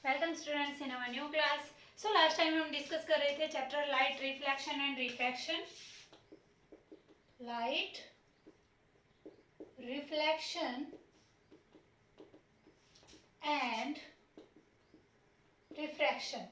Welcome students in our new class. So last time हम discuss कर रहे थे chapter light reflection and refraction. Light reflection and refraction.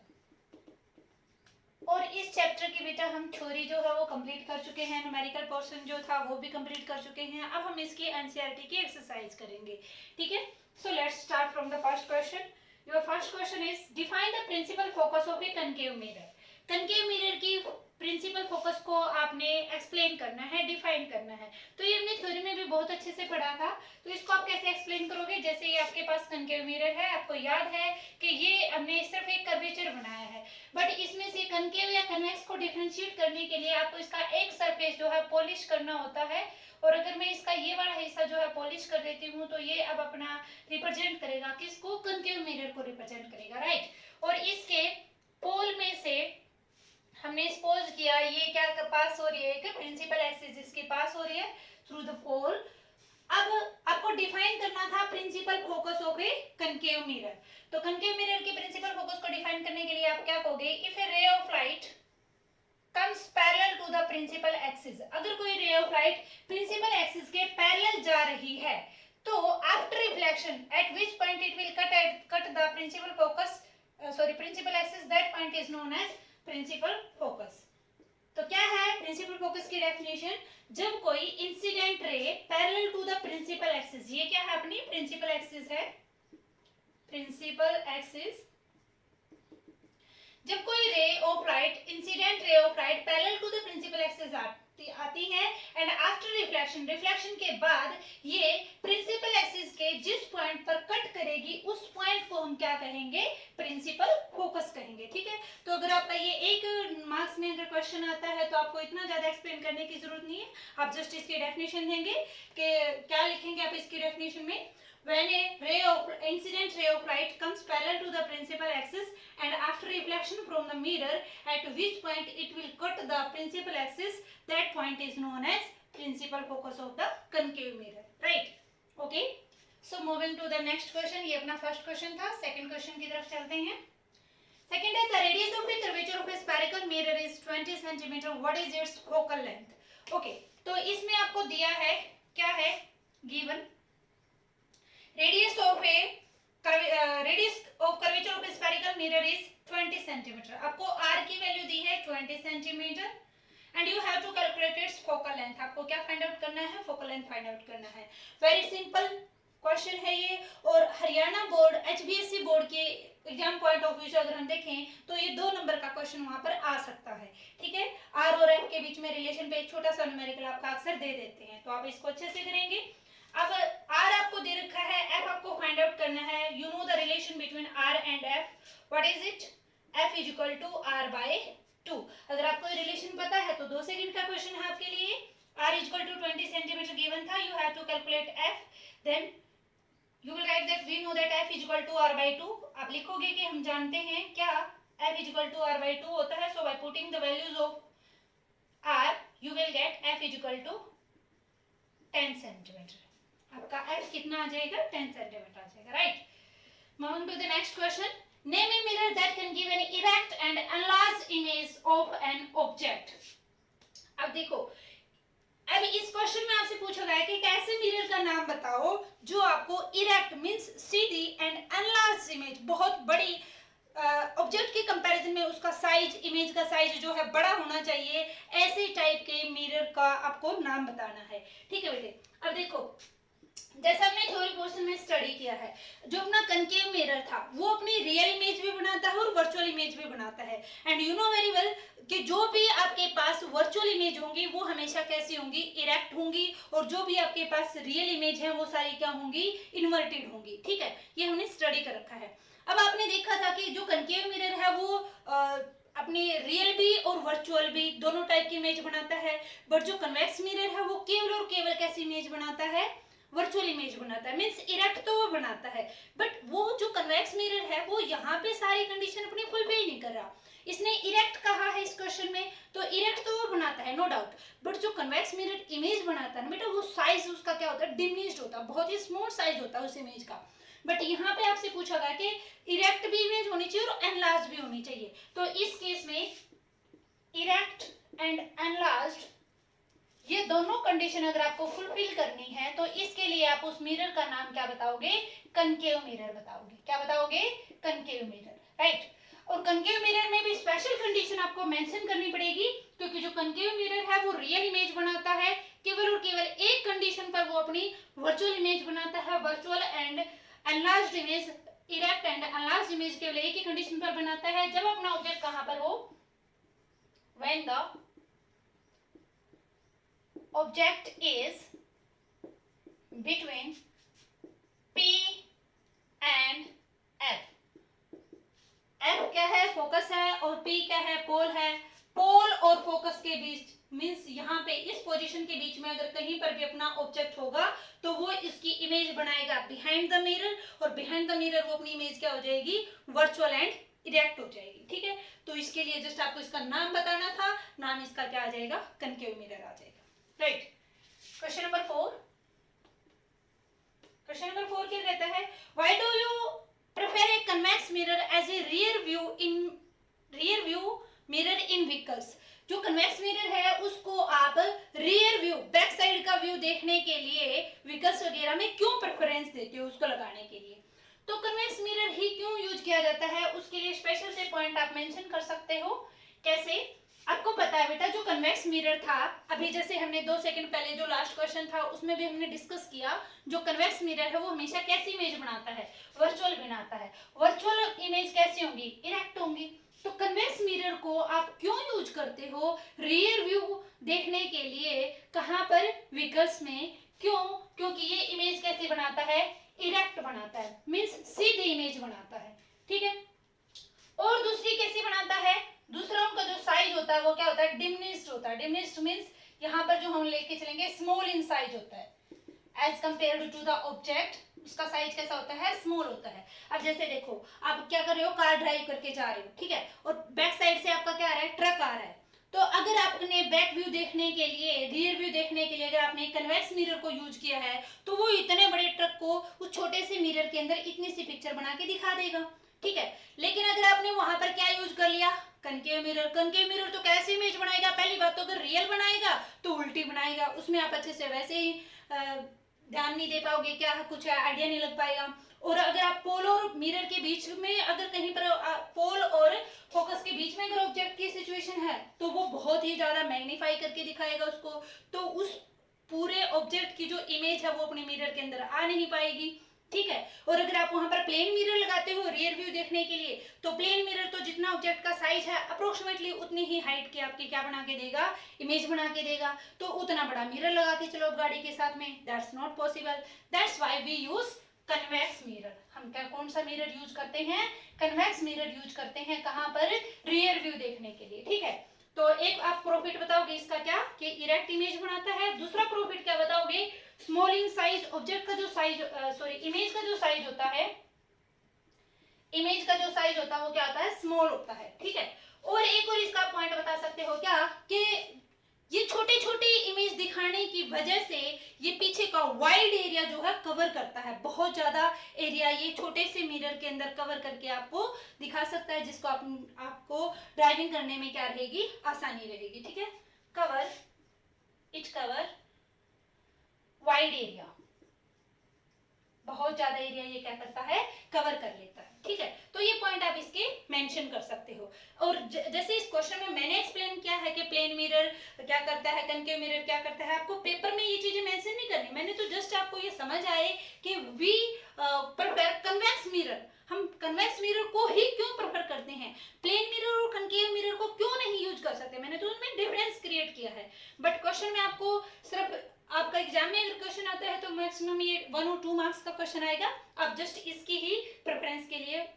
और इस chapter की बेटा हम थ्योरी जो है वो कंप्लीट कर चुके हैं, न्यूमेरिकल पोर्शन जो था वो भी कंप्लीट कर चुके हैं। अब हम इसकी एनसीईआरटी की एक्सरसाइज करेंगे, ठीक है। So let's start from the first question. Your first question is define the principal focus of a concave mirror. Concave mirror की प्रिंसिपल फोकस को आपने एक्सप्लेन करना है, डिफाइन करना है। तो ये हमने थ्योरी में भी बहुत अच्छे से पढ़ा था। तो इसको आप कैसे एक्सप्लेन करोगे? जैसे ये आपके पास कनकेव मिरर है, आपको याद है कि ये हमने सिर्फ एक कर्वेचर बनाया है, बट इसमें से कनकेव या कन्वेक्स को डिफरेंशिएट करने के लिए आपको इसका एक सरफेस जो है पॉलिश करना होता है। और अगर मैं इसका ये वाला हिस्सा जो है पॉलिश कर देती हूँ तो ये अब अपना रिप्रेजेंट करेगा किसको? कनकेव मिरर को रिप्रेजेंट करेगा, राइट। और इसके पोल में से हमने सपोज किया ये क्या पास हो रही है, एक प्रिंसिपल एक्सिस इसके पास हो रही है थ्रू द पोल। अब आपको डिफाइन करना था principal focus of a concave mirror. तो कनकेव मिरर की प्रिंसिपल फोकस को डिफाइन करने के लिए आप क्या कहोगे? If a ray of light comes parallel to the principal axis, अगर कोई ray of light principal axis के पैरेलल जा रही है तो after reflection at which point it will cut the principal focus principal axis, that point is known as principal focus. तो क्या है प्रिंसिपल फोकस की डेफिनेशन? जब कोई incident ray parallel to the principal axis, ये क्या है अपनी प्रिंसिपल एक्सिस है, प्रिंसिपल एक्सिस। जब कोई ray of light, incident ray of light parallel to the principal axis आती है एंड आफ्टर रिफ्लेक्शन, रिफ्लेक्शन के बाद ये प्रिंसिपल एक्सिस के जिस पॉइंट पर कट करेगी उस पॉइंट को हम क्या कहेंगे? प्रिंसिपल फोकस कहेंगे, ठीक है। तो अगर आपका ये एक मार्क्स में अगर क्वेश्चन आता है तो आपको इतना ज्यादा एक्सप्लेन करने की जरूरत नहीं है, आप जस्ट इसकी डेफिनेशन देंगे कि क्या लिखेंगे आप इसकी डेफिनेशन में? When a incident ray of light comes parallel to the principal axis and after reflection from the mirror, at which point it will cut the principal axis, that point is known as principal focus of the concave mirror, right? Okay. So moving to the next question, ये अपना first question था। second question की तरफ चलते हैं। second है the radius of the curvature of a spherical mirror is 20 centimeter. What is its focal length? Okay. तो इसमें आपको दिया है क्या है? given radius of curvature of a spherical mirror is 20 centimeter. आपको r की वैल्यू दी है 20 centimeter and you have to calculate its focal length. आपको क्या फाइंड आउट करना है? focal length फाइंड आउट करना है। वेरी सिंपल क्वेश्चन है ये। और हरियाणा बोर्ड, HBSC बोर्ड के एग्जाम पॉइंट ऑफ व्यू से अगर हम देखें तो ये 2 नंबर का क्वेश्चन वहां पर आ सकता है, ठीक है। r और f के बीच में रिलेशन पे एक छोटा सा न्यूमेरिकल आपका अक्सर दे देते हैं, तो आप इसको अच्छे से करेंगे। अब r आपको दे रखा है, f आपको फाइंड आउट करना है। You know the relation between r and f, what is it? f is equal to r by 2। अगर आपको ये रिलेशन पता है तो 2 सेकंड का क्वेश्चन है आपके लिए। r is equal to 20 centimetre given था, you have to calculate f, then you will write that we know that f is equal to r by 2। आप लिखोगे कि हम जानते हैं क्या f is equal to r by 2 होता है। So by putting the values of r you will get f is equal to 10 centimetre. आपका f कितना आ जाएगा? 10 सेंटीमीटर आ जाएगा, right. Moving to the next question, name a mirror that can give an erect and enlarged image of an object. अब देखो, अब इस question में आपसे पूछा गया है कि एक ऐसे मिरर का नाम बताओ जो आपको erect means Sidhi and enlarged image, बहुत बड़ी ऑब्जेक्ट के कंपैरिजन में उसका साइज, इमेज का साइज जो है बड़ा होना चाहिए, ऐसे टाइप के मिरर का आपको नाम बताना है, ठीक है बेटे। अब देखो, जैसा हमने थ्योरी पोर्शन में स्टडी किया है, जो अपना कनकेव मिरर था वो अपनी रियल इमेज भी बनाता है और वर्चुअल इमेज भी बनाता है। And you know very well कि जो भी आपके पास वर्चुअल इमेज होंगी वो हमेशा कैसी होंगी? इरेक्ट होंगी। और जो भी आपके पास रियल इमेज है वो सारी क्या होंगी? इन्वर्टेड होंगी, ठीक है। ये हमने स्टडी कर रखा है। अब आपने देखा था कि जो कनकेव मिरर है वो अपनी रियल भी और वर्चुअल भी दोनों टाइप की इमेज बनाता है, बट जो कन्वेक्स मिरर है वो केवल और केवल कैसी इमेज बनाता है? वर्चुअल इमेज बनाता है। मींस इरेक्ट तो वो बनाता है, बट वो जो कन्वेक्स मिरर है वो यहाँ पे सारी कंडीशन अपनी फुलफिल नहीं कर रहा। इसने इरेक्ट कहा है इस क्वेश्चन में, तो इरेक्ट तो वो बनाता है नो डाउट, बट जो कन्वेक्स मिरर इमेज बनाता है ना बेटा, वो साइज उसका क्या होता है? डिमिनिश्ड होता है, बहुत ही स्मॉल साइज होता है उस इमेज का। बट यहाँ पे आपसे पूछा गया कि इरेक्ट भी इमेज होनी चाहिए और एनलार्ज भी होनी चाहिए। तो इस केस में इरेक्ट एंड एनलार्ज्ड ये दोनों कंडीशन अगर आपको फुलफिल करनी है तो इसके लिए आप उस मिरर का नाम क्या बताओगे, कनकेव मिरर बताओगे। क्या बताओगे, कनकेव मिरर, राइट। और कनकेव मिरर में भी स्पेशल कंडीशन आपको मेंशन करनी पड़ेगी, क्योंकि जो कनकेव मिरर है वो रियल इमेज बनाता है, केवल और केवल एक कंडीशन पर वो अपनी वर्चुअल इमेज बनाता है। Virtual and enlarged image, erect and enlarged image केवल एक ही कंडीशन पर बनाता है, जब अपना ऑब्जेक्ट कहां पर हो, when the object is between P and F. F क्या है, फोकस है, और P क्या है, पोल है। पोल और फोकस के बीच मींस यहाँ पे इस पोजीशन के बीच में अगर कहीं पर भी अपना ऑब्जेक्ट होगा तो वो इसकी इमेज बनाएगा बिहाइंड द मिरर, और बिहाइंड द मिरर वो अपनी इमेज क्या हो जाएगी, वर्चुअल एंड इरेक्ट हो जाएगी। ठीक है, तो इसके लिए जस्ट आपको इसका नाम बताना था, नाम इसका क्या आ जाएगा, कनकेव मिरर आ जाएगा, right. Question number 4, question number 4 क्या कहता है, why do you prefer a convex mirror as a rear view mirror in vehicles. जो कन्वेक्स मिरर है उसको आप रियर व्यू, बैक साइड का व्यू देखने के लिए व्हीकल्स वगैरह में क्यों प्रेफरेंस देते हो उसको लगाने के लिए। तो कन्वेक्स मिरर ही क्यों यूज किया जाता है, उसके लिए स्पेशल से पॉइंट आप मेंशन कर सकते हो। कैसे, आपको पता है बेटा जो कन्वेक्स मिरर था, अभी जैसे हमने 2 सेकंड पहले जो लास्ट क्वेश्चन था उसमें भी हमने डिस्कस किया, जो कन्वेक्स मिरर है वो हमेशा कैसी इमेज बनाता है, वर्चुअल बनाता है। वर्चुअल इमेज कैसी होंगी, इरेक्ट होंगी। तो कन्वेक्स मिरर को आप क्यों यूज करते हो, रियर व्यू देखने के लिए, कहां पर, व्हीकल्स में। क्यों, क्योंकि ये इमेज कैसी बनाता है, इरेक्ट बनाता है, मींस सीधी इमेज बनाता है। ठीक है, और दूसरी कैसी बनाता है, दूसरा उनका जो साइज होता है वो क्या होता है, डिमिनिश्ड होता है। डिमिनिश्ड मींस यहाँ पर जो हम लेके चलेंगे स्मॉल इन साइज होता है, as compared to the object उसका साइज कैसा होता है, स्मॉल होता है। अब जैसे देखो आप क्या कर रहे हो, कार ड्राइव करके जा रहे हो, ठीक है, और बैक साइड से आपका क्या आ रहा है, ट्रक आ रहा है। तो अगर आपने बैक व्यू देखने के लिए, रियर व्यू देखने के लिए अगर आपने कन्वेक्स मिरर को यूज किया है तो वो इतने बड़े ट्रक को उस छोटे से मिरर के अंदर इतनी सी पिक्चर बना के दिखा देगा। ठीक है, लेकिन अगर आपने वहां पर क्या यूज कर लिया, कनकेव मिरर। कनकेव मिरर तो कैसी इमेज बनाएगा, पहली बात तो अगर रियल बनाएगा तो उल्टी बनाएगा, उसमें आप अच्छे से वैसे ही ध्यान नहीं दे पाओगे, क्या कुछ आइडिया नहीं लग पाएगा। और अगर आप पोल और मिरर के बीच में अगर कहीं पर पोल और फोकस के बीच में अगर ऑब्जेक्ट की सिचुएशन है तो वो बहुत ही ज्यादा मैग्नीफाई करके दिखाएगा उसको, तो उस पूरे ऑब्जेक्ट की जो इमेज है वो अपने मिरर के अंदर आ नहीं पाएगी। ठीक है, और अगर आप वहां पर प्लेन मिरर लगाते हो रियर व्यू देखने के लिए, तो प्लेन मिरर तो जितना ऑब्जेक्ट का साइज है अप्रोक्सीमेटली उतनी ही हाइट की आपकी क्या बना के देगा, इमेज बना के देगा। तो उतना बड़ा मिरर लगा के चलो गाड़ी के साथ में, that's not possible. That's why we use convex mirror. हम क्या कौन सा मिरर यूज करते हैं, कन्वेक्स मिरर यूज करते हैं, कहां पर, रियर व्यू देखने के लिए। ठीक है, तो एक आप प्रॉफिट बताओगे इसका क्या, कि इरेक्ट इमेज बनाता है। दूसरा प्रॉफिट क्या बताओगे, स्मॉल इन साइज, ऑब्जेक्ट का जो साइज, सॉरी इमेज का जो साइज होता है, इमेज का जो साइज होता है वो क्या होता है, स्मॉल होता है। ठीक है, और एक और इसका पॉइंट बता सकते हो क्या, कि ये छोटे छोटे इमेज दिखाने की वजह से ये पीछे का वाइड एरिया जो है कवर करता है, बहुत ज्यादा एरिया ये छोटे से मिरर के अंदर कवर करके आपको दिखा सकता है, जिसको आपको ड्राइविंग करने में क्या रहेगी, आसानी रहेगी। ठीक है, cover, it cover wide area, बहुत ज्यादा एरिया ये क्या करता है, कवर कर लेता है। ठीक है, तो ये पॉइंट आप इसके मेंशन कर सकते हो। और जैसे इस क्वेश्चन में मैंने एक्सप्लेन किया है कि प्लेन मिरर क्या करता है, कनकेव मिरर क्या करता है, आपको पेपर में ये चीजें मेंशन नहीं करनी, मैंने तो जस्ट आपको ये समझ आए कि वी प्रेफर कन्वेक्स मिरर, हम कन्वेक्स मिरर को ही क्यों प्रेफर करते हैं, प्लेन मिरर और कनकेव मिरर को क्यों नहीं यूज कर सकते, मैंने तो उनमें डिफरेंस क्रिएट किया है। बट क्वेश्चन में आपको सिर्फ आपका एग्जाम में अगर क्वेश्चन आता है तो मैक्सिमम ये 1 और 2 मार्क्स का क्वेश्चन आएगा, आप जस्ट इसकी ही प्रेफरेंस के लिए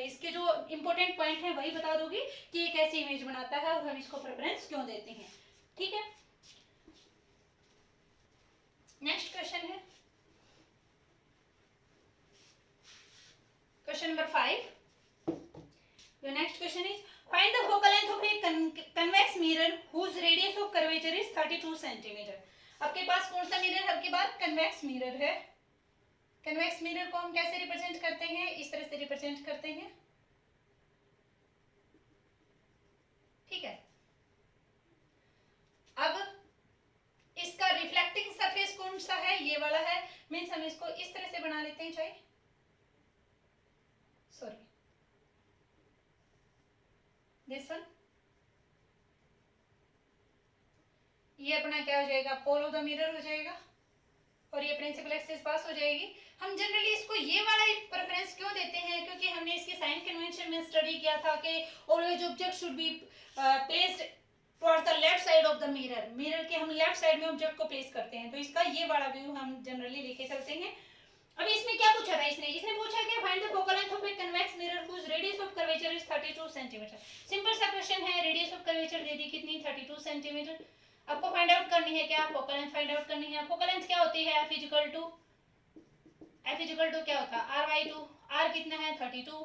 इसके जो इंपॉर्टेंट पॉइंट है वही बता दोगे कि ये कैसी इमेज बनाता है और हम इसको प्रेफरेंस क्यों देते हैं। ठीक है, नेक्स्ट क्वेश्चन है question number 5। The next question is find the focal length of a convex mirror whose radius of curvature is 32 centimeter. आपके पास कौन सा मिरर है, आपके पास कन्वेक्स मिरर है, कन्वेक्स मिरर को हम कैसे रिप्रेजेंट करते हैं? इस तरह से रिप्रेजेंट करते हैं, ठीक है। अब इसका रिफ्लेक्टिंग सरफेस कौन सा है? ये वाला है, मीन्स हम इसको इस तरह से बना लेते हैं, चाहे सॉरी दिस वन, ये अपना क्या हो जाएगा? पोल ऑफ द मिरर हो जाएगा और ये प्रिंसिपल एक्सिस पास हो जाएगी। हम जनरली इसको ये वाला प्रेफरेंस क्यों देते हैं? क्योंकि हमने इसके साइन कन्वेंशन में स्टडी किया था कि always object should be placed toward the left side of the mirror, mirror के हम लेफ्ट साइड में ऑब्जेक्ट को प्लेस करते हैं, तो इसका ये वाला व्यू हम जनरली लेके चलते हैं। अब इसमें क्या पूछा था? इसने पूछा कि find the focal length of a convex mirror whose radius of curvature is 32 centimetre. Simple सा क्वेश्चन है, रेडियस ऑफ कर्वेचर दे दी कितनी? 32 सेंटीमीटर। आपको फाइंड आउट करनी है क्या? फोकल लेंथ फाइंड आउट करनी है। फोकल लेंथ क्या होती है? F इक्वल टू क्या होता है? R/2। R कितना है? 32।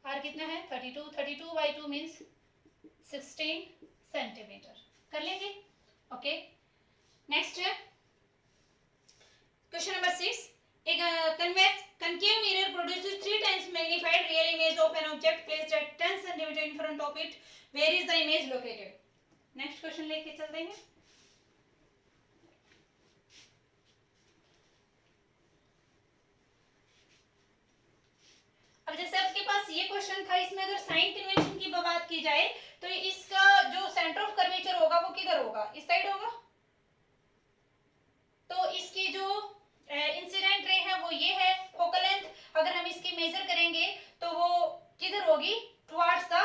R कितना है? 32। 32/2 मीन्स 16 सेंटीमीटर। कर लेंगे, ओके। नेक्स्ट है question number 6। A concave mirror produces 3 times magnified real image of an object placed at 10 cm in front of it. Where is the image located? Next question लेके चलते हैं। अब जैसे आपके पास ये क्वेश्चन था, इसमें अगर साइन कन्वेंशन की बात की जाए तो इसका जो सेंटर ऑफ कर्वेचर होगा वो किधर होगा? इस साइड होगा। तो इसकी जो इंसिडेंट रे है वो ये है। फोकल लेंथ अगर हम इसकी मेजर करेंगे तो वो किधर होगी? Towards the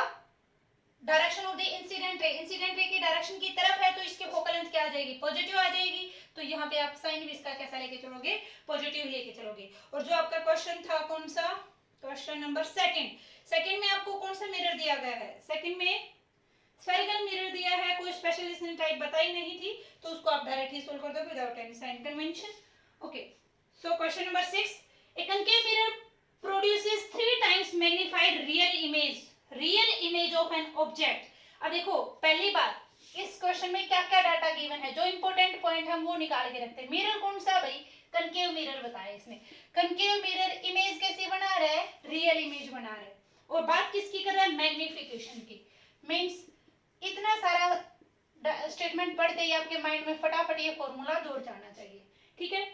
direction of the incident ray. Incident ray की डायरेक्शन की तरफ है, तो इसके फोकल लेंथ क्या आ जाएगी? पॉजिटिव आ जाएगी। तो यहाँ पे आप साइन भी इसका कैसा लेके चलोगे? पॉजिटिव लेके चलोगे। और जो आपका क्वेश्चन था कौन सा? क्वेश्चन नंबर सेकंड में आपको कौन सा मिरर दिया गया है? सेकंड में स्फेरिकल मिरर दिया है, कोई स्पेशल इसने टाइप बताई नहीं थी, तो उसको आप डायरेक्टली सोल्व कर दो without any sign convention, okay. So question number 6, a concave mirror produces 3 times magnified real image of an object. अब देखो पहली बात, इस क्वेश्चन में क्या क्या डाटा गिवन है, जो इंपॉर्टेंट पॉइंट हम वो निकाल के रखते हैं। मिरर कौन सा भाई? कनकेव मिरर बताया इसने। कनकेव मिरर इमेज कैसी बना रहा है? रियल इमेज बना रहा है। और बात किसकी कर रहा है? मैग्निफिकेशन की। मींस इतना सारा स्टेटमेंट पढ़ते ही आपके माइंड में फटाफट ये फॉर्मूला दौड़ जाना चाहिए, ठीक है।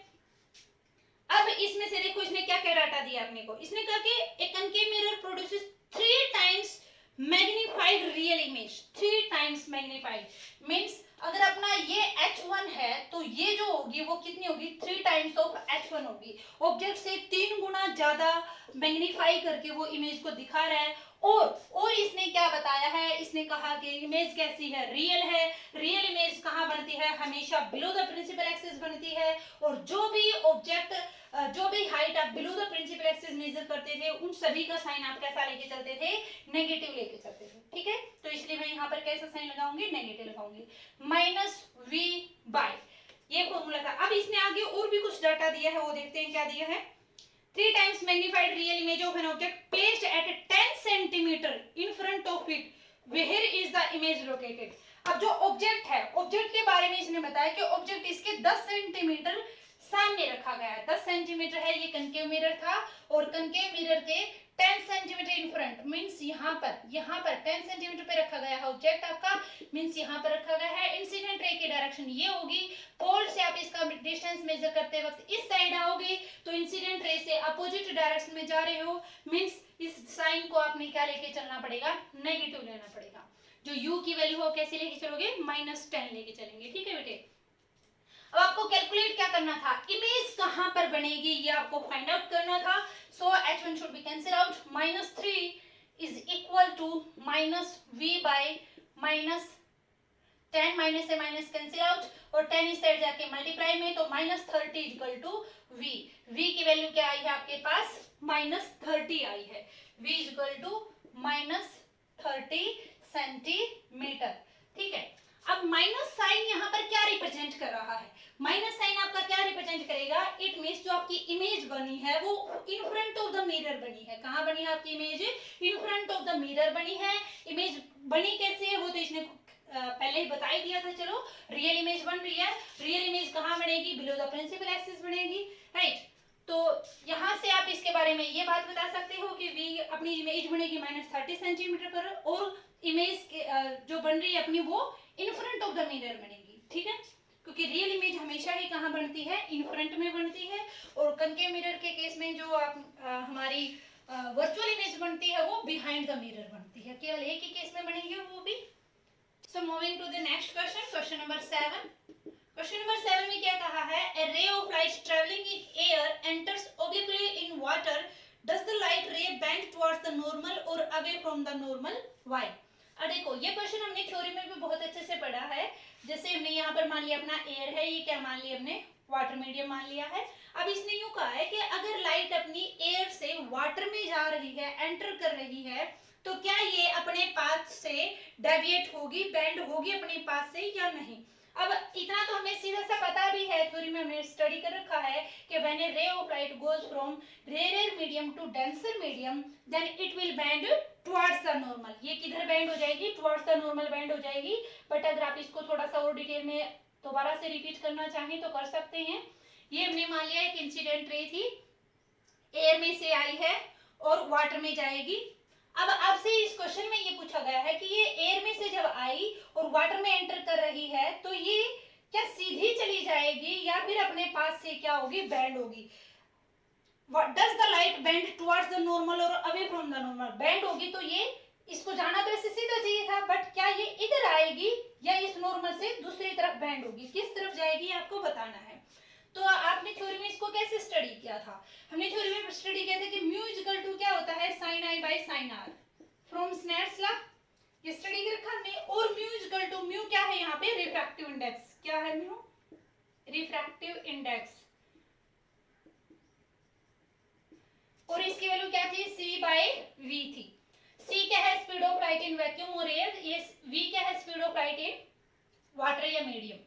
अब इसमें से देखो इसने क्या क्या डाटा दिया अपने को। इसने कहा कि a concave mirror produces 3 times magnified real image. 3 times magnified means अगर अपना ये H1 है तो ये जो होगी वो कितनी होगी? 3 टाइम्स ऑफ H1 होगी। ऑब्जेक्ट से 3 गुना ज्यादा मैग्नीफाई करके वो इमेज को दिखा रहा है। और इसने क्या बताया है? इसने कहा कि इमेज कैसी है? रियल है। रियल इमेज कहाँ बनती है? हमेशा बिलो द प्रिंसिपल एक्सिस बनती है। और जो भी ऑब्जेक्ट जो भी हाइट आप below the principal axis measure करते थे उन सभी का साइन आप कैसा लेके चलते थे? नेगेटिव लेके चलते थे, ठीक है। तो इसलिए मैं यहाँ पर कैसा साइन लगाऊंगी? नेगेटिव लगाऊंगी। -v/, ये फॉर्मूला था। अब इसने आगे और भी कुछ डाटा दिया है, वो देखते हैं क्या दिया है। 3 times magnified real image of an object placed at 10 centimeter in front of it. Where is the image located? अब जो ऑब्जेक्ट है, ऑब्जेक्ट के बारे में इसने बताया कि ऑब्जेक्ट इसके 10 सेंटीमीटर सामने रखा गया है। 10 सेंटीमीटर है, ये कनकेव मिरर था। और कनकेव मिरर के 10 सेंटीमीटर इन फ्रंट मींस यहाँ पर 10 सेंटीमीटर पे रखा गया है ऑब्जेक्ट आपका, मींस यहाँ पर रखा गया है। इंसिडेंट रे की डायरेक्शन ये होगी। पोल से आप इसका डिस्टेंस मेजर करते वक्त इस साइड आओगे तो इंसिडेंट रे से अपोजिट डायरेक्शन में जा रहे हो, मींस इस साइन को आपने क्या लेके चलना पड़ेगा? नेगेटिव लेना पड़ेगा। जो u की वैल्यू हो कैसे लेके चलोगे? -10 लेके चलेंगे, ठीक है बेटे। अब आपको कैलकुलेट क्या करना था? इमेज कहां पर बनेगी ये आपको फाइंड आउट करना था। So H1 should be cancel out. -3 is equal to -v/-10, minus से माइनस कैंसिल आउट और 10 इस साइड जाके मल्टीप्लाई में, तो -30 इक्वल टू v। v की वैल्यू क्या आई है आपके पास? -30 आई है। v इक्वल टू -30 सेंटीमीटर, ठीक है। अब माइनस साइन यहाँ पर क्या रिप्रेजेंट कर रहा है? माइनस साइन आपका क्या रिप्रेजेंट करेगा? इट मींस जो आपकी इमेज बनी है वो इन फ्रंट ऑफ द मिरर बनी है। कहाँ बनी है आपकी image? In front of the mirror बनी है। इमेज बनी कैसे है वो तो इसने पहले ही बता ही दिया था। चलो, रियल इमेज बन रही है। रियल इमेज कहाँ बनेगी? बिलो द प्रिंसिपल एक्सिस बनेगी, राइट। तो यहाँ से आप इसके बारे में ये बात बता सकते हो कि v अपनी इमेज बनेगी -30 सेंटीमीटर पर, और इमेज जो बन रही है अपनी वो इन फ्रंट ऑफ द मिरर बनेगी, ठीक है, क्योंकि रियल इमेज हमेशा ही कहाँ बनती है, इन फ्रंट में बनती है, और कनकेव मिरर के केस में जो आप हमारी वर्चुअल इमेज बनती है वो बिहाइंड द मिरर बनती है, केवल एक ही केस में बनेगी वो भी। So moving to the next question, question number 7। Question number 7 में क्या कहा है, a ray of light travelling in air enters obliquely in water, does the light ray bend towards the normal or away from the normal, why. अब देखो ये question हमने theory में भी बहुत अच्छे से पढ़ा है। जैसे हमने यहाँ पर मान लिया अपना एयर है, ये क्या मान लिया हमने, वाटर मीडियम मान लिया है। अब इसने यूं कहा है कि अगर लाइट अपनी एयर से वाटर में जा रही है, एंटर कर रही है, तो क्या ये अपने पाथ से डेविएट होगी, बेंड होगी अपने पाथ से या नहीं। अब इतना तो हमें सीधा सा पता भी है, थ्योरी में हमने स्टडी कर रखा है कि when a ray of light goes from rare medium to denser medium, then it will bend towards the normal. ये किधर बेंड हो जाएगी, टुवर्ड्स द नॉर्मल बेंड हो जाएगी। बट अगर आप इसको थोड़ा सा और डिटेल में दोबारा से रिपीट करना चाहें तो कर सकते हैं। ये हमने मान लिया एक इंसिडेंट रे थी, एयर में से आई है और वाटर में जाएगी। अब आपसे इस क्वेश्चन में ये पूछा गया है कि ये एयर में से जब आई और वाटर में एंटर कर रही है, तो ये क्या सीधी चली जाएगी या फिर अपने पास से क्या होगी, बेंड होगी। Does the light bend towards the normal or away from the normal, bend होगी तो ये इसको जाना तो ऐसे सीधा चाहिए था, बट क्या ये इधर आएगी या इस नॉर्मल से दूसरी तरफ बेंड होगी, किस तरफ जाएगी आपको बताना है। तो आपने थ्योरी में इसको कैसे स्टडी किया था, हमने थ्योरी में स्टडी किया था कि म्यू इक्वल टू क्या होता है, sine i by sine r from Snell's law, ये स्टडी कर रखा हमने। और म्यू इक्वल टू, म्यू क्या है यहाँ पे, रिफ्रैक्टिव इंडेक्स, क्या है म्यू, रिफ्रैक्टिव इंडेक्स, और इसकी वैल्यू क्या थी, c बाय v थी। c क्या है, speed of light in vacuum और एयर, ये v क्या है, speed of light in water या मीडियम।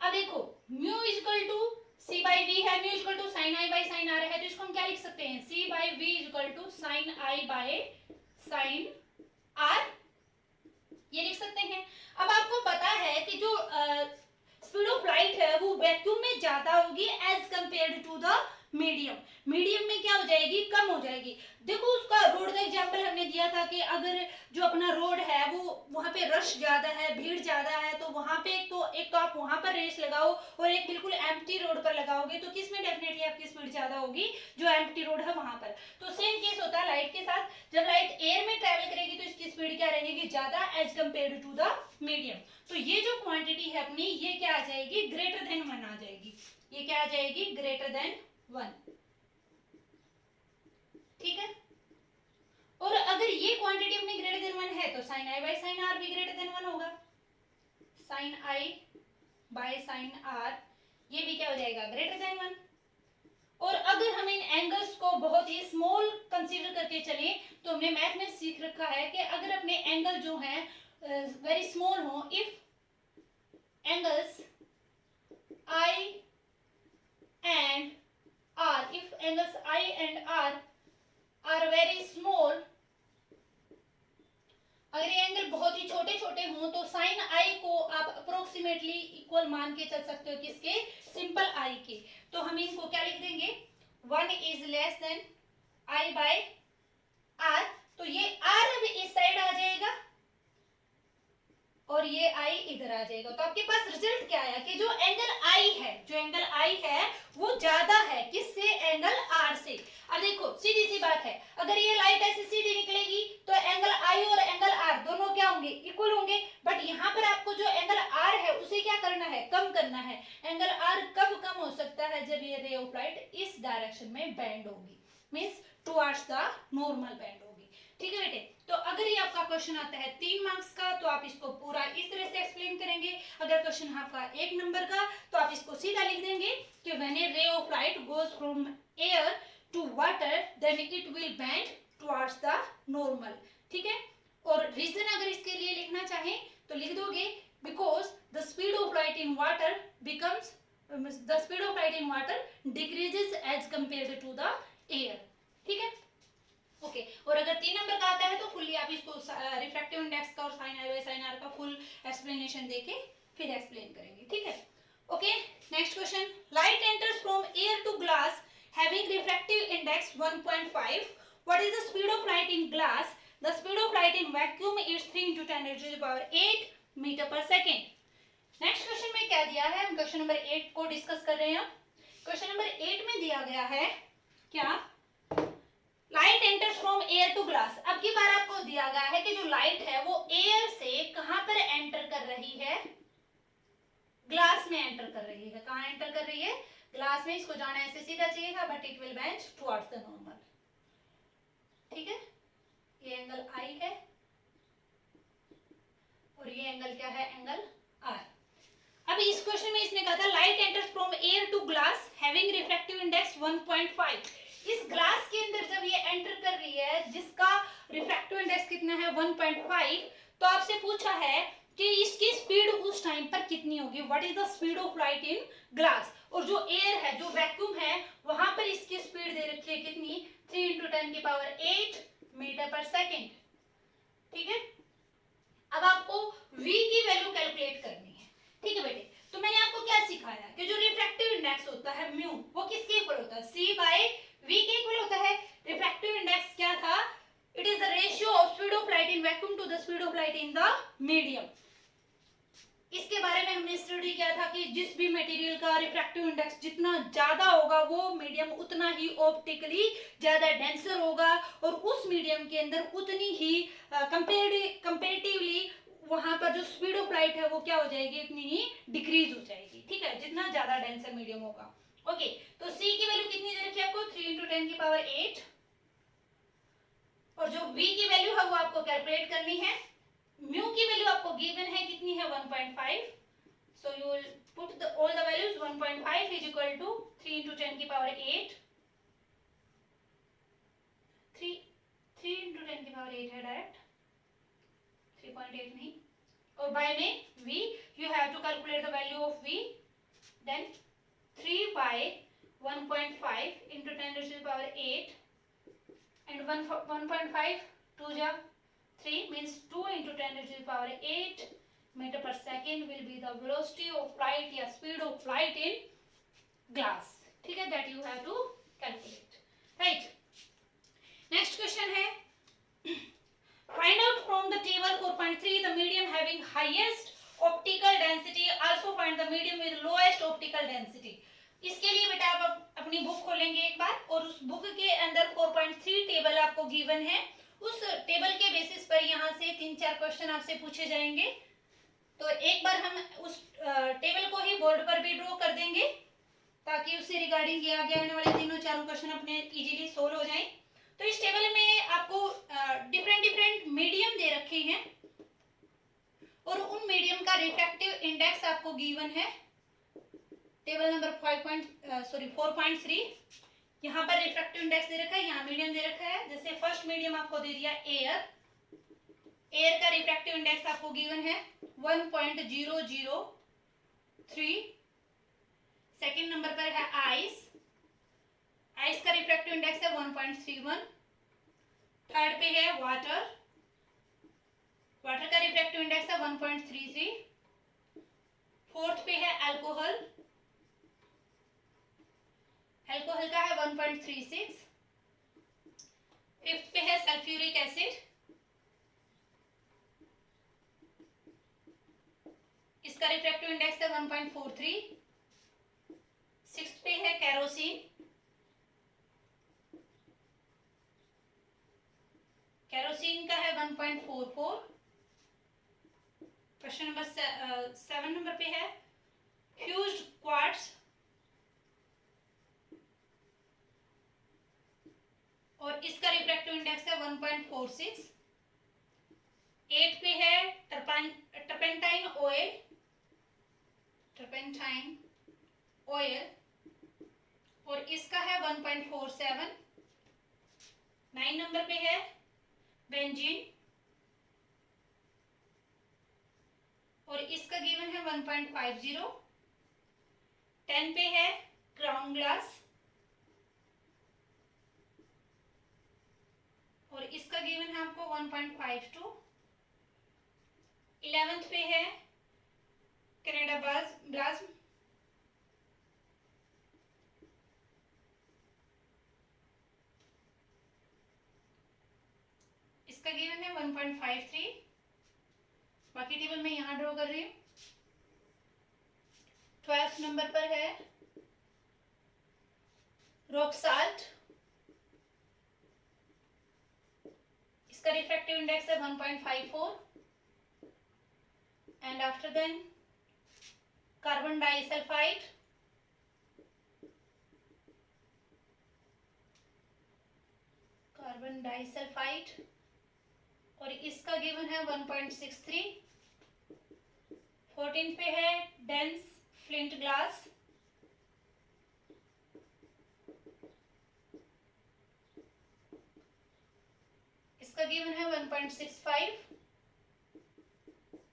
अब देखो mu equal to c by v है, mu equal to sine i by sine r है, तो इसको हम क्या लिख सकते हैं, c by v equal to sine i by sine r, ये लिख सकते हैं। अब आपको पता है कि जो स्पीड ऑफ लाइट है वो वैक्यूम में ज्यादा होगी as compared to the medium, medium में क्या हो जाएगी, कम हो जाएगी। देखो उसका रोड का एग्जांपल हमने दिया था कि अगर जो अपना रोड है वो वहां पे रश ज्यादा है, भीड़ ज्यादा है, तो वहां पे एक तो आप वहां पर रेस लगाओ और एक बिल्कुल एम्प्टी रोड पर लगाओगे, तो किसमें डेफिनेटली आपकी स्पीड ज्यादा होगी, जो एम्प्टी रोड है वहां पर। तो सेम केस होता है लाइट के साथ, जब लाइट एयर में ट्रेवल करेगी तो इसकी स्पीड क्या रहेगी, ज्यादा as compared to the medium. तो ये जो क्वांटिटी है अपनी, ये क्या आ जाएगी, ग्रेटर देन 1 आ जाएगी, ये क्या आ जाएगी, ग्रेटर देन 1, ठीक है। और अगर ये क्वांटिटी अपनी ग्रेटर देन 1 है तो sine i by sine r भी ग्रेटर देन 1 होगा, sine i by sine r ये भी क्या हो जाएगा, ग्रेटर देन 1। और अगर हम इन एंगल्स को बहुत ही स्मॉल कंसीडर करके चलें, तो हमने मैथ में सीख रखा है कि अगर अपने एंगल जो हैं वेरी स्मॉल हो, if angles I and R, if angles I and R are very small, अगर ये एंगल बहुत ही छोटे छोटे हों तो साइन आई को आप अप्रोक्सीमेटली इक्वल मान के चल सकते हो, किसके, सिंपल आई के। तो हम इनको क्या लिख देंगे, 1 is less than i by r, तो ये आर अब इस साइड आ जाएगा और ये आई इधर आ जाएगा। तो आपके पास रिजल्ट क्या आया कि जो एंगल आई है, जो एंगल आई है वो ज्यादा है किससे, एंगल आर से। अब देखो सीधी सी बात है, अगर ये लाइट ऐसे सीधी निकलेगी तो एंगल आई और एंगल आर दोनों क्या होंगे, इक्वल होंगे। बट यहाँ पर आपको जो एंगल आर है उसे क्या करना है, कम करना है। एंगल आर कब कम हो सकता है, जब ये रे ऑफ लाइट इस डायरेक्शन में बेंड होगी, means towards the normal bend होगी, ठीक है बेटे। तो अगर ये आपका क्वेश्चन आता है 3 मार्क्स का तो आप इसको पूरा इस तरह से एक्सप्लेन करेंगे। अगर क्वेश्चन आपका 1 नंबर का तो आप इसको सीधा लिख देंगे कि when a ray of light goes from air to water then it will bend towards the normal, ठीक है। और रीजन अगर इसके लिए लिखना चाहें तो लिख दोगे because the speed of light in water becomes, the speed of light in water decreases as compared to the air, ठीक है। ओके और अगर 3 नंबर का आता है तो फुल्ली आप इसको रिफ्रैक्टिव इंडेक्स का और sine i by sine r का फुल एक्सप्लेनेशन देके फिर एक्सप्लेन करेंगे, ठीक है। Okay next question, light enters from air to glass having refractive index 1.5. What is the speed of light in glass? The speed of light in vacuum is 3 into 10 raised to the power 8 metre पर second. Next question में क्या दिया है, हम question number 8 को discuss कर रहे हैं। क्वेश्चन नंबर 8 में दिया गया है क्या, light enters from air to glass. अब की बार आपको दिया गया है कि जो लाइट है वो एयर से कहां पर एंटर कर रही है, ग्लास में एंटर कर रही है। कहां एंटर कर रही है, ग्लास में। इसको जाना ऐसे सीधा चाहिए था, but it will bend towards the normal. ठीक है, ये एंगल आई है और ये एंगल क्या है, एंगल आर। अब इस क्वेश्चन में इसने कहा था light enters from air to glass having refractive index 1.5। इस ग्लास के अंदर जब ये एंटर कर रही है जिसका रिफ्रैक्टिव इंडेक्स कितना है 1.5, तो आपसे पूछा है कि इसकी स्पीड उस टाइम पर कितनी होगी, what is the speed of light in glass. और जो एयर है, जो वैक्यूम है, वहां पर इसकी स्पीड दे रखी है कितनी, 3 into 10 की पावर 8 मीटर पर सेकेंड। ठीक है, अब आपको v की वैल्यू कैलकुलेट करनी है। ठीक है बेटे, तो मैंने आपको क्या सिखाया कि जो रिफ्रैक्टिव इंडेक्स होता है म्यू, वो किसके इक्वल होता है, c बाय v के इक्वल होता है। रिफ्रैक्टिव इंडेक्स क्या था, it is the ratio of speed of light in vacuum to the speed of light in the medium. इसके बारे में हमने स्टडी किया था कि जिस भी मटेरियल का रिफ्रैक्टिव इंडेक्स जितना ज्यादा होगा वो मीडियम उतना ही ऑप्टिकली ज्यादा डेंसर होगा, और उस मीडियम के अंदर उतनी ही कंपेरेटिवली वहां पर जो स्पीड ऑफ लाइट है वो क्या हो जाएगी, उतनी ही डिक्रीज हो जाएगी। ठीक है, जितना ज्यादा डेंसर मीडियम होगा। ओके, तो c की वैल्यू कितनी दे रखी है आपको, 3 into 10 की पावर 8, और जो v की वैल्यू है वो आपको कैलकुलेट करनी है। म्यू की वैल्यू आपको गिवन है कितनी है, 1.5। So you will put all the values. 1.5 is equal to 3 into 10 की पावर 8, 3 into 10 की पावर 8 है डायरेक्ट, 3.8 नहीं, और बाय में v, you have to calculate the value of v, then 3 by 1.5 into 10 raised to the power 8, and 1.5 2 ja 3 means 2 into 10 raised to the power 8 meter per second will be the velocity of light या speed of light in glass. ठीक है, that you have to calculate, right? Next question है, find out from the table 4.3 the medium having highest optical density, also find the medium with lowest optical density. इसके लिए बेटा आप अपनी book खोलेंगे एक बार, और उस बुक के अंदर 4.3 टेबल आपको गिवन है। उस टेबल के बेसिस पर यहाँ से 3-4 क्वेश्चन आपसे पूछे जाएंगे। तो एक बार हम उस टेबल को ही बोर्ड पर भी ड्रॉ कर देंगे ताकि उससे रिगार्डिंग ये आगे आने वाले 3-4 क्वेश्चन अपने इजीली सोल्व हो जाएं। तो इस टेबल में आपको डिफरेंट मीडियम दे रखे हैं, और उन मीडियम का रिफ्रैक्टिव इंडेक्स आपको गिवन है। टेबल नंबर 4.3, यहाँ पर रिफ्रैक्टिव इंडेक्स दे रखा है, यहाँ मीडियम दे रखा है। जैसे फर्स्ट मीडियम आपको दे दिया एयर, एयर का रिफ्रैक्टिव इंडेक्स आपको गिवन है 1.003। सेकंड नंबर पर है आइस, आइस का रिफ्रैक्टिव इंडेक्स है 1.31। थर्ड पे है वाटर, वाटर का रिफ्रैक्टिव इंडेक्स है 1.33। फोर्थ पे है अल्कोहल, अल्कोहल का है 1.36। फिफ्थ पे है सल्फ्यूरिक एसिड, इसका रिफ्रैक्टिव इंडेक्स है 1.43। सिक्स्थ पे है केरोसिन, केरोसिन का है 1.44। क्वेश्चन नंबर 7 नंबर पे है फ्यूज्ड क्वार्ट्ज, और इसका रिफ्रैक्टिव इंडेक्स है 1.46। 8 पे है टर्पेंटाइन ऑयल, टर्पेंटाइन ऑयल, और इसका है 1.47। 9 नंबर पे है बेंजीन, और इसका गिवन है 1.50। 10 पे है क्राउन ग्लास, और इसका गिवन है आपको 1.52। 11th पे है कनाडा ब्लाज्म, इसका गिवन है 1.53, बाकी टेबल में यहाँ ड्रॉ कर रही हूँ। 12th नंबर पर है रॉक साल्ट, इसका रिफ्रैक्टिव इंडेक्स है 1.54, and after then carbon disulphide, और इसका गिवन है 1.63। 14 पे है डेंस फ्लिंट ग्लास, इसका गिवन है 1.65,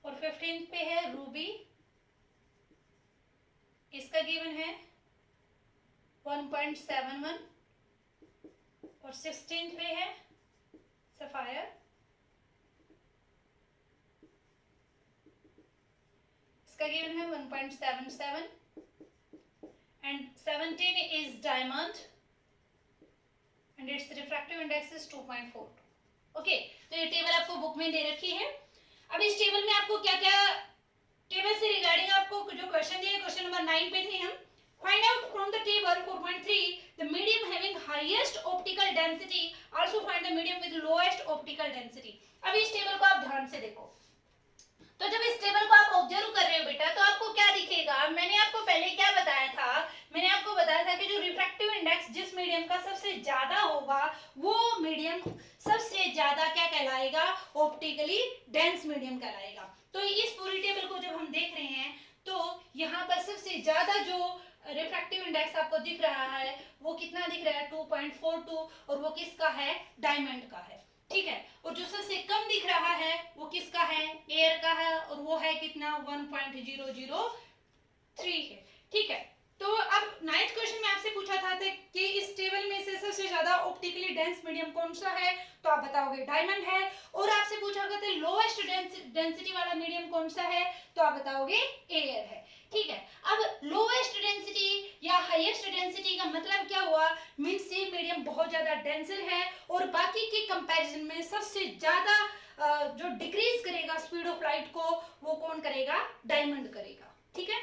और 15 पे है रूबी, इसका गिवन है 1.71, और 16 पे है सफायर, इसका गिवन है 1.77, and 17 is diamond and it's refractive index is 2.4। Okay, तो ये टेबल आपको बुक में दे रखी है। अब इस टेबल में आपको क्या क्या टेबल से रिगार्डिंग आपको जो क्वेश्चन दिए, क्वेश्चन नंबर 9 पे थे हम। Find out from the table 4.3 the medium having highest optical density, also find the medium with lowest optical density. अब इस टेबल को आप ध्यान से देखो, तो जब इस टेबल को आप ऑब्जर्व कर रहे हो बेटा, तो आपको क्या दिखेगा? मैंने आपको पहले क्या बताया था? मैंने आपको बताया था कि जो रिफ्रैक्टिव इंडेक्स जिस मीडियम का सबसे ज्यादा होगा, वो मीडियम सबसे ज्यादा क्या कहलाएगा? ऑप्टिकली डेंस मीडियम कहलाएगा। तो इस पूरी टेबल को जब हम देख रहे हैं, तो यहाँ पर सबसे ज्यादा जो रिफ्रैक्टिव इंडेक्स आपको दिख रहा है, वो कितना दिख रहा है? 2.42, और वो किसका है? डायमंड का है। ठीक है, और जो सबसे कम दिख रहा है वो किसका है? एयर का है, और वो है कितना? 1.003 है। ठीक है, तो अब 9th क्वेश्चन में आपसे पूछा था कि इस टेबल में से सबसे ज्यादा ऑप्टिकली डेंस मीडियम कौन सा है, तो आप बताओगे डायमंड है। और आपसे पूछा गया था लोएस्ट डेंसिटी वाला मीडियम कौन सा है, तो आप बताओगे एयर है। ठीक है, अब लोएस्ट डेंसिटी या हाईएस्ट डेंसिटी का मतलब क्या हुआ? मींस ये मीडियम बहुत ज्यादा डेंसर है, और बाकी के कंपैरिजन में सबसे ज्यादा जो डिक्रीज करेगा स्पीड ऑफ लाइट को, वो कौन करेगा? डायमंड करेगा। ठीक है,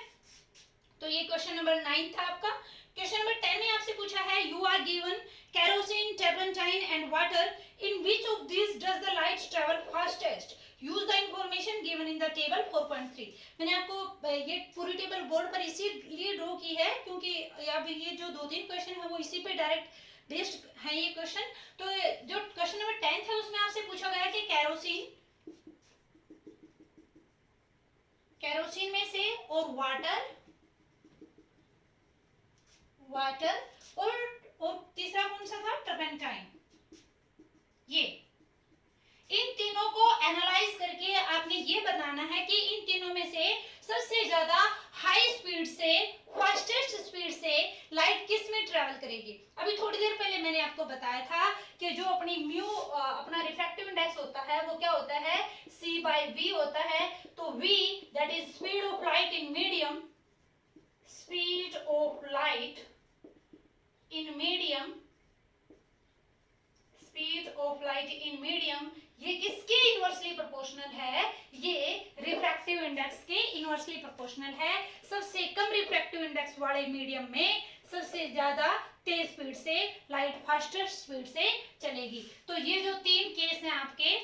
तो ये क्वेश्चन नंबर 9 था आपका। क्वेश्चन नंबर 10 में आपसे पूछा है you are given kerosene, turpentine and water, in which of this does the light travel fastest, use the information given in the table 4.3। मैंने आपको ये पूरी टेबल बोर्ड पर इसीलिए ड्रॉ की है क्योंकि अब ये जो 2-3 क्वेश्चन है वो इसी पे डायरेक्ट बेस्ड है ये क्वेश्चन। तो जो क्वेश्चन नंबर 10 है उसमें आपसे पूछा गया कि केरोसिन में से और वाटर और तीसरा कौन सा था? टर्पेंटाइन। ये इन तीनों को एनालाइज करके आपने ये बताना है कि इन तीनों में से सबसे ज्यादा हाई स्पीड से, फास्टेस्ट स्पीड से लाइट किस में ट्रैवल करेगी। अभी थोड़ी देर पहले मैंने आपको बताया था कि जो अपनी म्यू अपना रिफ्रैक्टिव इंडेक्स होता है वो क्या होता है? C/V होता है। तो V that is speed of light in medium, speed of light in medium, speed of light in medium, ये किसके इनवर्सली प्रोपोर्शनल है? ये रिफ्रैक्टिव इंडेक्स के इनवर्सली प्रोपोर्शनल है। सबसे कम रिफ्रैक्टिव इंडेक्स वाले मीडियम में सबसे ज्यादा तेज स्पीड से लाइट फास्टेस्ट स्पीड से चलेगी। तो ये जो 3 केस हैं आपके,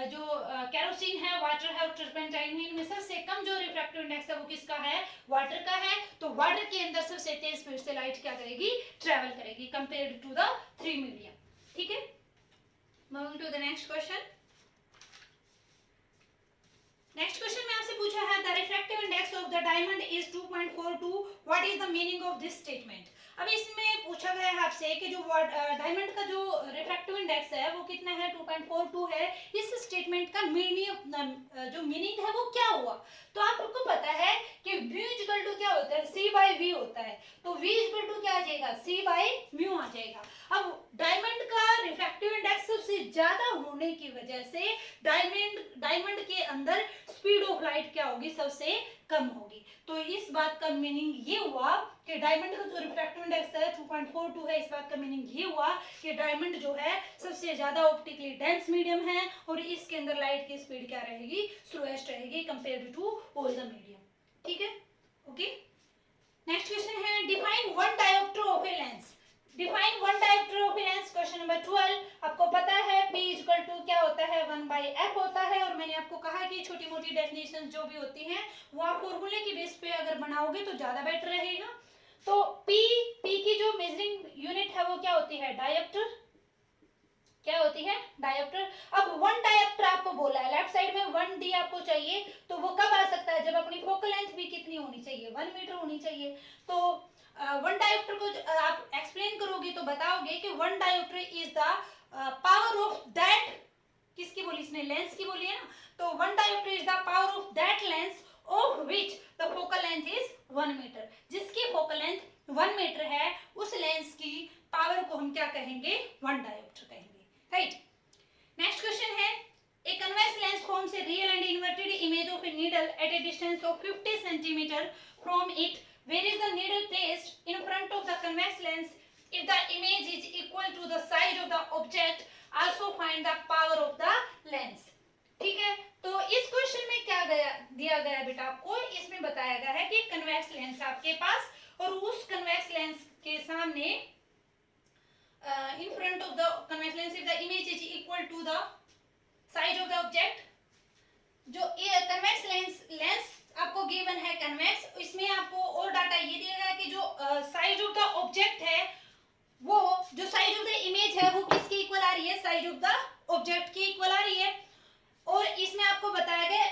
जो केरोसिन है, वाटर है और टर्पेंटाइन है, इनमें सबसे कम जो रिफ्रैक्टिव इंडेक्स है वो किसका है? वाटर का है। तो वाटर के अंदर सबसे तेज स्पीड से लाइट क्या करेगी? ट्रैवल करेगी कंपेयर्ड टू द 3 मीडियम। ठीक है, moving to the next question. Next question में आपसे पूछा है the refractive index of the diamond is 2.42, what is the meaning of this statement. अब इसमें पूछा गया है आपसे कि जो डायमंड का जो रिफ्रैक्टिव इंडेक्स है वो कितना है? 2.42 है। इस स्टेटमेंट का जो मीनिंग है वो क्या हुआ? तो आपको पता है कि V इक्वल टू क्या होता है? C/V होता है। तो V इक्वल टू क्या आ जाएगा? C/μ आ जाएगा। अब डायमंड का रिफ्रैक्टिव इंडेक्स सबसे ज्यादा होने की वजह से डायमंड के अंदर स्पीड ऑफ लाइट क्या होगी, सबसे कम होगी। तो इस बात का मीनिंग ये हुआ कि डायमंड का जो रिफ्रैक्टिव इंडेक्स है 2.42 है। इस बात का मीनिंग ये हुआ कि डायमंड जो है सबसे ज्यादा ऑप्टिकली डेंस मीडियम है और इसके अंदर लाइट की स्पीड क्या रहेगी, स्लोएस्ट रहेगी compared to all the medium. ठीक है, ओके। नेक्स्ट क्वेश्चन है define one dioptre of a lens. Define one dioptre of a lens, question number 12। आपको पता है P इक्वल टू क्या होता है, 1/f होता है। और मैंने आपको कहा कि छोटी मोटी डेफिनेशन जो भी होती हैं वो आप फॉर्मूले की बेस पे अगर बनाओगे तो ज्यादा बेटर रहेगा। तो P की जो मेजरिंग यूनिट है वो क्या होती है, डायोप्टर। क्या होती है, डायोप्टर। अब वन डायोप्टर आपको बोला है, लेफ्ट साइड में 1d आपको चाहिए, तो वो कब आ सकता है, जब अपनी फोकल लेंथ भी कितनी होनी चाहिए, 1 मीटर होनी चाहिए। तो वन डायोप्टर को आप एक्सप्लेन करोगे तो बताओगे कि one dioptre is the power of that, किसकी बोली इसने, लेंस की बोली है ना। तो one dioptre is the power of that lens of which the focal length is 1 metre. जिसकी फोकल लेंथ 1 मीटर है उस लेंस की पावर को हम क्या कहेंगे, वन डायोप्टर कहेंगे, राइट। नेक्स्ट क्वेश्चन है a convex lens forms a real and inverted image of a needle at a distance of 50 centimetre from it. Where is the needle placed in front of the convex lens? If the image is equal to the size of the object, also find the power of the lens. ठीक है, तो इस question में क्या दिया गया बेटा आपको, इसमें बताया गया है कि कन्वेक्स लेंस आपके पास और उस कन्वेक्स लेंस के सामने in front of the convex lens if the image is equal to the size of the object। जो कन्वेक्स लेंस आपको गिवन है कन्वेक्स, इसमें आपको और डाटा ये दिया गया कि जो साइज ऑफ द ऑब्जेक्ट है वो, जो साइज ऑफ द इमेज है वो किसकी इक्वल आ रही है, साइज ऑफ द ऑब्जेक्ट की इक्वल आ रही है। और इसमें आपको बताया गया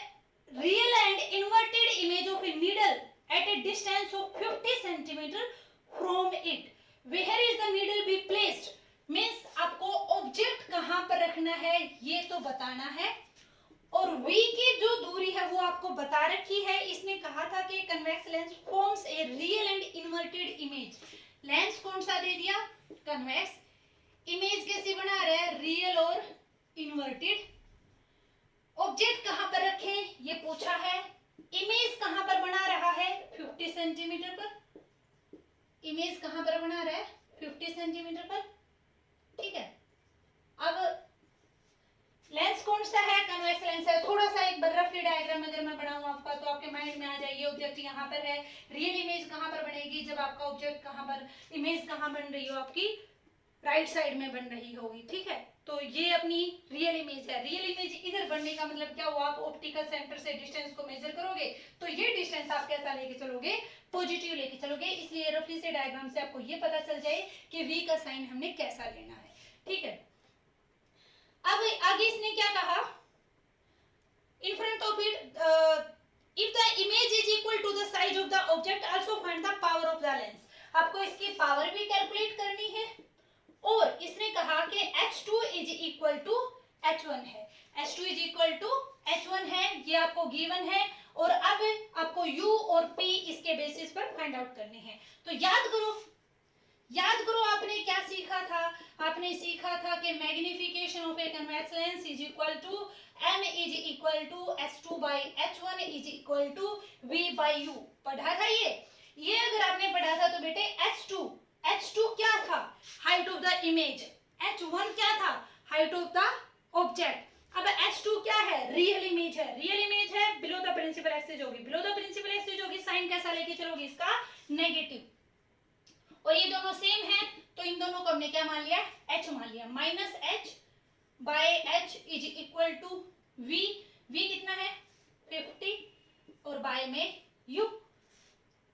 real and inverted image of a needle at a distance of 50 centimetre from it. Where is the needle be placed, means object ऑब्जेक्ट कहां पर रखना है ये तो बताना है। और v की जो दूरी है वो आपको बता रखी है। इसने कहा था कि convex lens forms a real and inverted image. Lens कौन सा दे दिया, कन्वेक्स। इमेज कैसी बना रहा है, रियल और इन्वर्टेड। ऑब्जेक्ट कहां पर रखें ये पूछा है। इमेज कहां पर बना रहा है, 50 सेंटीमीटर पर। इमेज कहां पर बना रहा है, 50 सेंटीमीटर पर। ठीक है, अब लेंस कौन सा है, कन्वेक्स लेंस है। थोड़ा सा एक बार रफली डायग्राम अगर मैं बनाऊं आपका तो आपके माइंड में आ जाएगी ऑब्जेक्ट यहाँ पर है, रियल इमेज कहाँ पर बनेगी, जब आपका ऑब्जेक्ट कहाँ पर, इमेज कहाँ बन रही हो, आपकी राइट साइड में बन रही होगी। ठीक है, तो ये अपनी रियल इमेज है। रियल इमेज इधर बनने का मतलब क्या हुआ, आप ऑप्टिकल सेंटर से डिस्टेंस को मेजर करोगे तो ये डिस्टेंस आप कैसा लेके चलोगे, पॉजिटिव लेके चलोगे। इसलिए रफली से डायग्राम से आपको ये पता चल जाए कि v का साइन हमने कैसा लेना है। ठीक है, अब आगे इसने क्या कहा, in front of it if the image is equal to the size of the object also find the power of the lens. आपको इसकी पावर भी कैलकुलेट करनी है। और इसने कहा कि h2 is equal to h1 है, h2 is equal to h1 है, ये आपको गिवन है। और अब आपको u और p इसके बेसिस पर फाइंड आउट करने हैं। तो याद करो आपने क्या सीखा था, आपने सीखा था कि magnification of a convex lens is equal to m is equal to h2 by h1 is equal to v by u। पढ़ा था ये अगर आपने पढ़ा था तो बेटे h2 क्या था, height of the image. h1 क्या था, हाइट ऑफ द ऑब्जेक्ट। अब h2 क्या है, रियल इमेज है। रियल इमेज है, बिलो द प्रिंसिपल एक्सिस होगी, बिलो द प्रिंसिपल एक्सिस होगी, साइन कैसा लेके चलोगे, इसका नेगेटिव। और ये दोनों सेम है तो इन दोनों को हमने क्या मान लिया, h मान लिया। Minus h by h is equal to v। v कितना है, 50 और बाय में u।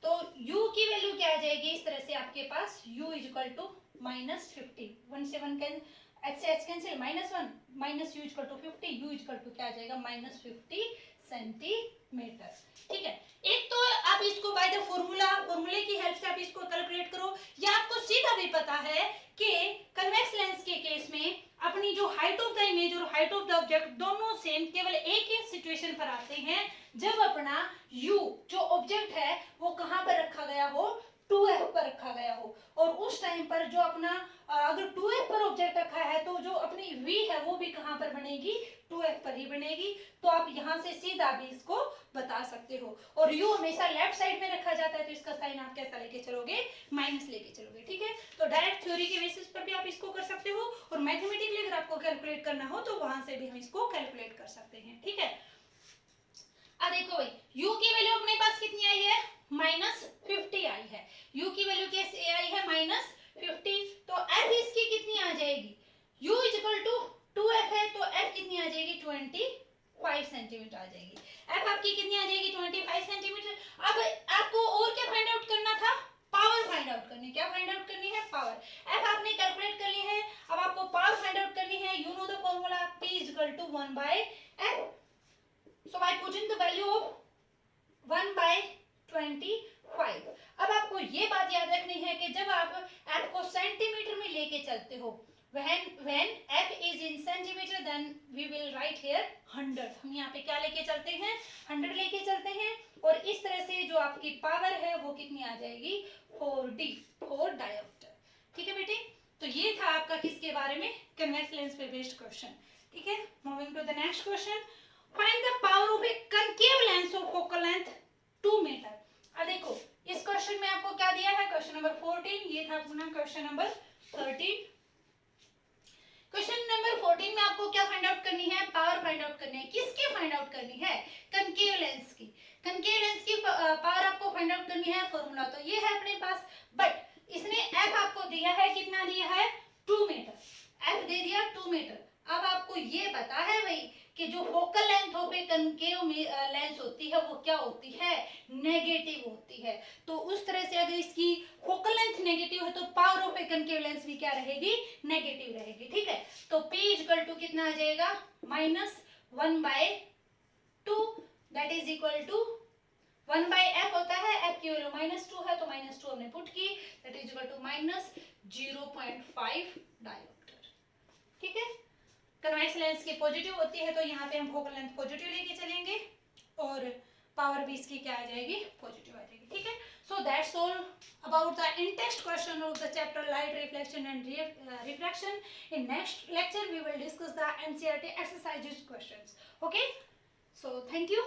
तो u की वैल्यू क्या आ जाएगी, इस तरह से आपके पास u is equal to minus 50, 1 से 1 h से h cancel, -1 minus u equal to 50, u equal to क्या आ जाएगा, -50 सेंटीमीटर। ठीक है, एक तो आप इसको बाय द फॉर्मूले की हेल्प से आप इसको कैलकुलेट करो, या आपको सीधा भी पता है कि कन्वेक्स लेंस के केस में अपनी जो हाइट ऑफ द इमेज और हाइट ऑफ द ऑब्जेक्ट दोनों सेम, केवल एक ही सिचुएशन पर आते हैं जब अपना u जो ऑब्जेक्ट है वो कहां पर रखा गया हो, 2f पर रखा गया हो। और उस टाइम पर जो अपना अगर 2f पर ऑब्जेक्ट रखा है तो जो अपनी v है वो भी कहाँ पर बनेगी, 2f पर ही बनेगी। तो आप यहाँ से सीधा भी इसको बता सकते हो। और u हमेशा लेफ्ट साइड में रखा जाता है, तो इसका साइन आप कैसा लेके चलोगे, माइनस लेके चलोगे, ठीक है। तो डायरेक्ट थ्योरी के बेसिस पर भी आप इसको कर सकते हो, और मैथमेटिकली अगर आपको कैलकुलेट करना हो तो वहां से भी हम इसको कैलकुलेट कर सकते हैं, ठीक है। अब देखो भाई, u की वैल्यू अपने पास कितनी आई है, -50 आई है। u की वैल्यू कैसे आई है, -50। तो f इसकी कितनी आ जाएगी, u = 2f है, तो f कितनी आ जाएगी, 25 सेंटीमीटर आ जाएगी। f आपकी कितनी आ जाएगी, 25 सेंटीमीटर। अब आपको और क्या फाइंड आउट करना था, पावर फाइंड आउट करनी। क्या फाइंड आउट करनी है, पावर। f आपने कैलकुलेट कर ली है, अब आपको पावर फाइंड आउट करनी है। You know the formula, p = 1/f। So by putting the value of 1/25। अब आपको ये बात याद रखनी है कि जब आप f को सेंटीमीटर में लेके चलते हो, when f is in centimeter, then we will write here 100। हम यहाँ पे क्या लेके चलते हैं, 100 लेके चलते हैं। और इस तरह से जो आपकी पावर है वो कितनी आ जाएगी, 4d, 4 डायोप्टर, ठीक है बेटे। तो ये था आपका किसके बारे में, कन्वेक्स लेंस पे बेस्ड क्वेश्चन, ठीक है। Moving to the next question, find the power of a concave lens of focal length 2 meter। अब देखो इस क्वेश्चन में आपको क्या दिया है, क्वेश्चन नंबर 14, ये था अपना क्वेश्चन नंबर 13। क्वेश्चन नंबर 14 में आपको क्या फाइंड आउट करनी है, पावर फाइंड आउट करनी है। किसकी फाइंड आउट करनी है, कंकेव लेंस की। कंकेव लेंस की पावर आपको फाइंड आउट करनी है। फॉर्मूला तो ये है अपने पास, बट इसने f आपको दिया है, कितना दिया है, 2 मीटर। f दे दिया 2 मीटर। अब आपको ये पता है भाई कि जो focal length of a concave lens होती है वो क्या होती है, नेगेटिव होती है। तो उस तरह से अगर इसकी फोकल लेंथ नेगेटिव है तो power of a concave lens भी क्या रहेगी, नेगेटिव रहेगी, ठीक है। तो p = कितना आ जाएगा, -1/2, that is equal to 1/f होता है, f की वैल्यू -2 है तो -2 हमने पुट की, that is equal to -0.5 dioptre, ठीक है। कन्वेक्स लेंस की पॉजिटिव होती है तो यहाँ पे हम फोकल लेंथ पॉजिटिव लेके चलेंगे, और पावर भी इसकी क्या आ जाएगी, पॉजिटिव आ जाएगी, ठीक है। So that's all about the in text question of the chapter light reflection and refraction. In next lecture we will discuss the NCERT exercises questions, okay. So thank you.